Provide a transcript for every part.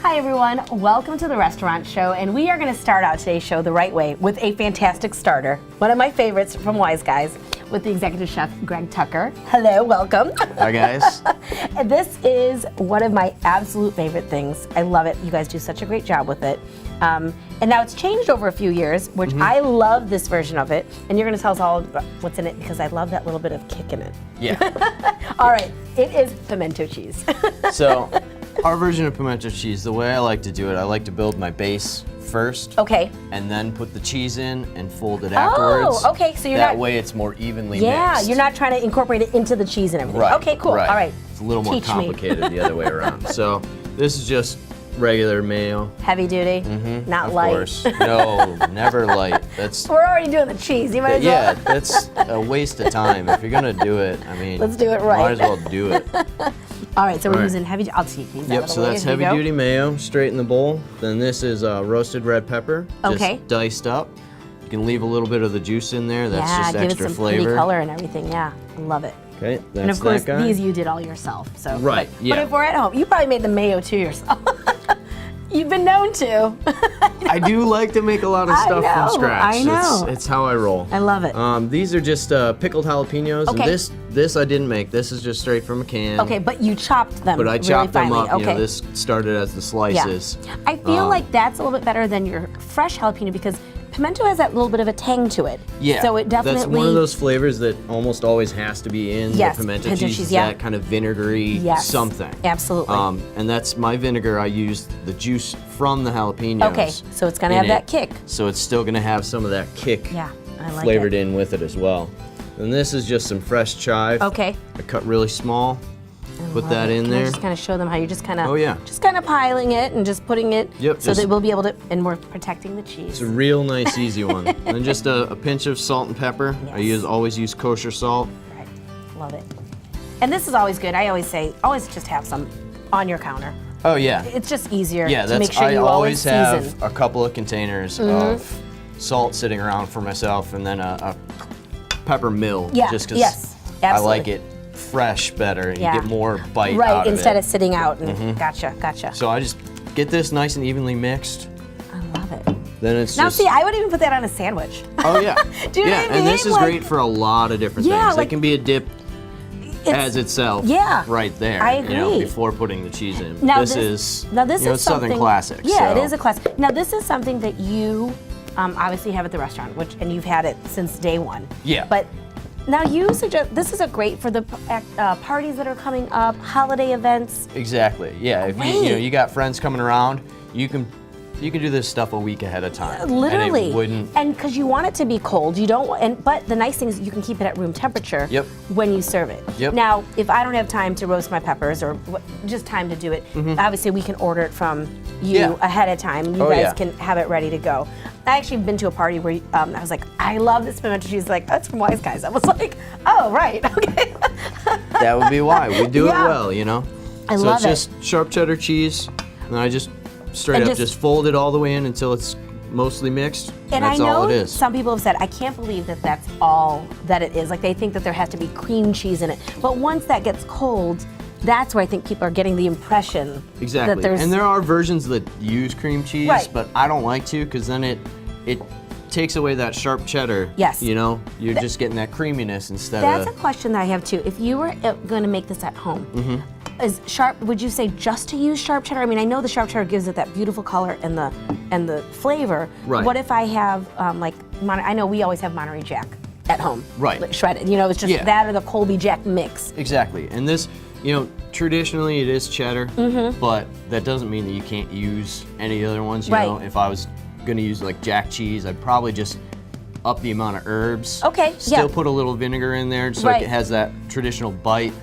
Hi everyone, welcome to the restaurant show, and we are going to start out today's show the right way with a fantastic starter. One of my favorites from Wiseguys with the executive chef, Greg Tucker. Hello, welcome. Hi guys. And this is one of my absolute favorite things. I love it. You guys do such a great job with it. And now it's changed over a few years, which I love this version of it. And you're going to tell us all what's in it because I love that little bit of kick in it. Yeah. All right, it is pimento cheese. So, our version of pimento cheese, the way I like to do it, I like to build my base first. Okay. And then put the cheese in and fold it afterwards. Oh, okay. So you're that not. way it's more evenly Yeah, mixed. you're not trying to incorporate it into the cheese and everything. Right. Okay, cool. Right. All right. It's a little more Teach me. complicated the other way around. So, this is just regular mayo. Heavy duty, not Of light. course. No, never light. That's We're already doing the cheese. You might as yeah, well. that's a waste of time. If you're gonna do it, I mean, Let's do it right. Might as well do it. All right, so we're All right. using heavy. I'll take these out Yep, of the so way that's as we heavy go. duty mayo straight in the bowl. Then this is roasted red pepper, Okay. just diced up. You can leave a little bit of the juice in there. That's Yeah, just give it extra some flavor. pretty color and everything. Yeah, I love it. Okay, that's And of course, that guy. these you did all yourself. So Right, But, yeah. but if we're at home, you probably made the mayo too yourself. You've been known to. I do like to make a lot of I stuff know, from scratch. I know. It's how I roll. I love it. These are just pickled jalapenos. Okay. And this I didn't make. This is just straight from a can. Okay, but you chopped them. But I really chopped them finely. up. Okay. You know, this started as the slices. Yeah. I feel like that's a little bit better than your fresh jalapeno because pimento has that little bit of a tang to it. Yeah, So it definitely. that's one of those flavors that almost always has to be in Yes, the pimento pimento cheese. cheese, Is yeah. that kind of vinegary something. Absolutely. And that's my vinegar. I used the juice from the jalapenos. Okay, so it's gonna have in that it. kick. So it's still gonna have some of that kick Yeah, I like flavored it. in with it as well. And this is just some fresh chive. Okay. I cut really small. Put Love that it. in Can I there. just kind of show them how you're just kind of. Oh, yeah. Just kind of piling it and just putting it. Yep, So just- that we'll be able to, and we're protecting the cheese. It's a real nice, easy one. And then just a pinch of salt and pepper. Yes. I always use kosher salt. Right. Love it. And this is always good. I always say, always just have some on your counter. Oh yeah. It's just easier Yeah, to make sure I you always have season. a couple of containers of salt sitting around for myself, and then a pepper mill. Yeah, Just because yes, I absolutely. like it fresh better. Yeah. You get more bite Right, out of instead it. of sitting out. And Gotcha, gotcha. So I just get this nice and evenly mixed. I love it. Then it's Now just. see, I would even put that on a sandwich. Oh yeah. Do you know yeah, what I and this mean? is Like- great for a lot of different Yeah, things. like- It can be a dip It's- as itself. Yeah, Right there. I You know, agree. before putting the cheese in. Now this this is. Now this you know, is it's Southern something- classic. Yeah, so. it is a classic. Now this is something that you obviously have at the restaurant, and you've had it since day one. Yeah. But now you suggest this is a great for the parties that are coming up, holiday events. Exactly. Yeah. If you got friends coming around, you can do this stuff a week ahead of time. Literally, And it wouldn't. and because you want it to be cold, you don't. But the nice thing is you can keep it at room temperature. Yep. When you serve it. Yep. Now, if I don't have time to roast my peppers or just time to do it, obviously we can order it from you Yeah. ahead of time. And you Oh, guys yeah. can have it ready to go. I actually been to a party where I was like, I love this pimento cheese. Like, that's from Wiseguys. I was like, oh right, okay. That would be why we do Yeah. it well, you know. I so love it's just sharp cheddar cheese, and I just straight And up just fold it all the way in until it's mostly mixed. And I that's know all it is. some people have said, I can't believe that that's all that it is. Like they think that there has to be cream cheese in it. But once that gets cold, that's where I think people are getting the impression Exactly. that there's. And there are versions that use cream cheese, Right. but I don't like to because then it takes away that sharp cheddar. Yes. You know, you're just getting that creaminess instead That's a of. question that I have too. If you were going to make this at home, is sharp? Would you say just to use sharp cheddar? I mean, I know the sharp cheddar gives it that beautiful color and the flavor. Right. What if I have I know we always have Monterey Jack at home. Right. Like shredded. You know, it's just Yeah. that or the Colby Jack mix. Exactly. And this, you know, traditionally it is cheddar, but that doesn't mean that you can't use any other ones. You Right. know, if I was gonna use like jack cheese, I'd probably just up the amount of herbs. Okay, Still yeah. put a little vinegar in there so Right. it has that traditional bite.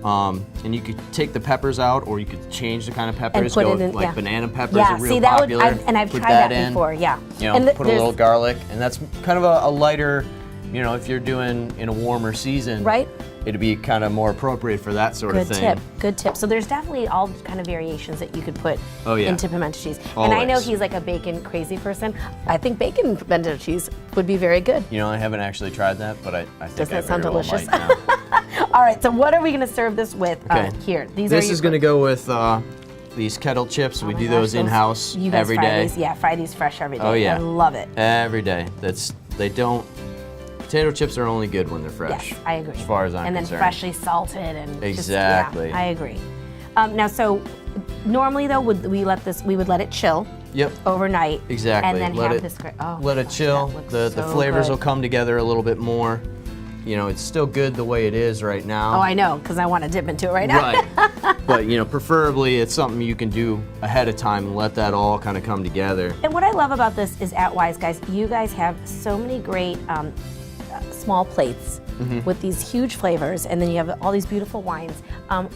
And you could take the peppers out, or you could change the kind of peppers. put Go it in- like yeah. banana peppers Yeah, are real see that popular. would, I've Put tried that in, before. Yeah. You know, And put a there's- little garlic, and that's kind of a lighter. You know, if you're doing in a warmer season, Right. it'd be kind of more appropriate for that sort Good of thing. tip, good tip. So there's definitely all kind of variations that you could put Oh, yeah. into pimento cheese. And I know Always. he's like a bacon crazy person. I think bacon pimento cheese would be very good. You know, I haven't actually tried that, but I think Doesn't I that sound very well delicious? might now. All right, so what are we going to serve this with Okay. here? These This are is going to go with these kettle chips. We my do gosh, those in-house You guys every fry day. these, yeah, fry these fresh every day. Oh, yeah. I love it. Every day. Potato chips are only good when they're fresh. Yes, I agree. As far as I'm and then concerned. freshly salted and Exactly. Just, yeah, I agree. Now, so normally though, we would let it chill Yep. overnight. Exactly. And then Let have it- this great. Oh, Let it chill. The flavors will come together a little bit more. You know, it's still good the way it is right now. Oh, I know, because I want to dip into it right now. Right. But, you know, preferably it's something you can do ahead of time and let that all kind of come together. And what I love about this is at Wiseguys, you guys have so many great small plates with these huge flavors, and then you have all these beautiful wines.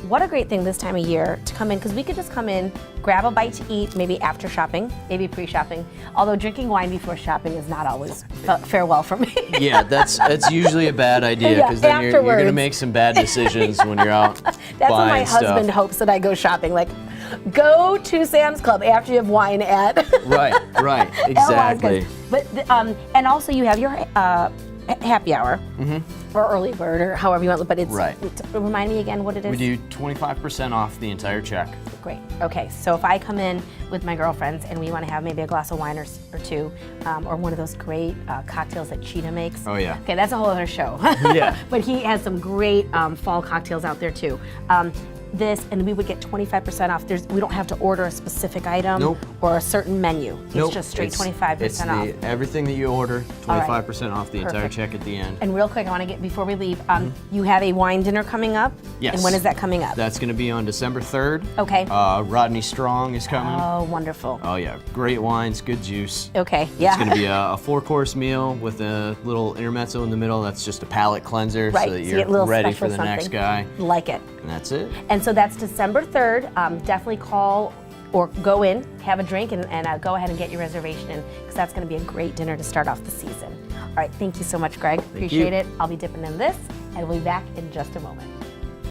What a great thing this time of year to come in, because we could just come in, grab a bite to eat, maybe after shopping, maybe pre-shopping. Although drinking wine before shopping is not always farewell for me. Yeah, that's usually a bad idea, Yeah, because then you're going to afterwards. make some bad decisions when you're out That's buying what my stuff. husband hopes that I go shopping. Like, go to Sam's Club after you have wine at Right, exactly. Wiseguys. But and also you have your happy hour or early bird or however you want. But it's Right. Remind me again what it is. We do 25% off the entire check. Great. Okay, so if I come in with my girlfriends and we want to have maybe a glass of wine or two, or one of those great cocktails that Cheetah makes. Oh, yeah. Okay, that's a whole other show. Yeah. But he has some great fall cocktails out there too. And we would get 25% off. We don't have to order a specific item Nope. or a certain menu. It's Nope. just straight It's 25% off. Everything that you order, All right. 25% off the entire Perfect. check at the end. And real quick, I want to get, before we leave, you have a wine dinner coming up? Yes. And when is that coming up? That's going to be on December 3rd. Okay. Rodney Strong is coming. Oh, wonderful. Oh yeah, great wines, good juice. Okay, yeah. It's going to be a 4-course meal with a little intermezzo in the middle. That's just a palate cleanser Right, so that so you you're get a little ready special for the next something. guy. Like it. And that's it. And so that's December 3rd. Definitely call or go in, have a drink, and go ahead and get your reservation in, because that's going to be a great dinner to start off the season. All right, thank you so much, Greg. Appreciate you. it. I'll be dipping in this, and we'll be back in just a moment.